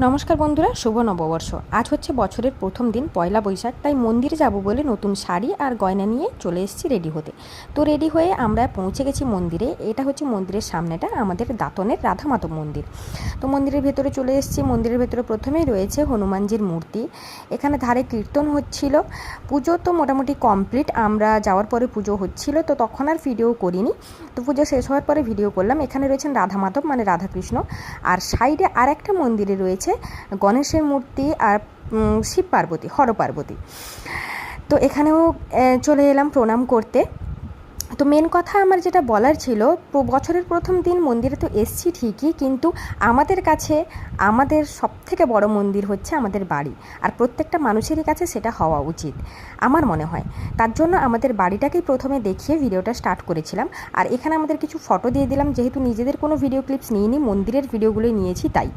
নমস্কার বন্ধুরা, শুভ নববর্ষ। আজ হচ্ছে বছরের প্রথম দিন, পয়লা বৈশাখ। তাই মন্দিরে যাব বলে নতুন শাড়ি আর গয়না নিয়ে চলে এসেছি রেডি হতে। তো রেডি হয়ে আমরা পৌঁছে গেছি মন্দিরে। এটা হচ্ছে মন্দিরের সামনেটা, আমাদের দাঁতনের রাধা মাধব মন্দির। তো মন্দিরের ভেতরে চলে এসেছি। মন্দিরের ভেতরে প্রথমেই রয়েছে হনুমানজির মূর্তি। এখানে ধারে কীর্তন হচ্ছিল। পুজো তো মোটামুটি কমপ্লিট, আমরা যাওয়ার পরে পুজো হচ্ছিল, তো তখন আর ভিডিও করিনি। তো পুজো শেষ হওয়ার পরে ভিডিও করলাম। এখানে রয়েছেন রাধা মাধব মানে রাধাকৃষ্ণ, আর সাইডে আর একটা মন্দিরে রয়েছে গণেশের মূর্তি আর শিব পার্বতী, হর পার্বতী। তো এখানেও চলে এলাম প্রণাম করতে। তো মেন কথা আমার যেটা বলার ছিল, বছরের প্রথম দিন মন্দিরে তো এসছি ঠিকই, কিন্তু আমাদের কাছে আমাদের সবথেকে বড় মন্দির হচ্ছে আমাদের বাড়ি, আর প্রত্যেকটা মানুষেরই কাছে সেটা হওয়া উচিত আমার মনে হয়। তার জন্য আমাদের বাড়িটাকেই প্রথমে দেখিয়ে ভিডিওটা স্টার্ট করেছিলাম। আর এখানে আমাদের কিছু ফটো দিয়ে দিলাম, যেহেতু নিজেদের কোনো ভিডিও ক্লিপস নিইনি, মন্দিরের ভিডিওগুলোই নিয়েছি তাই।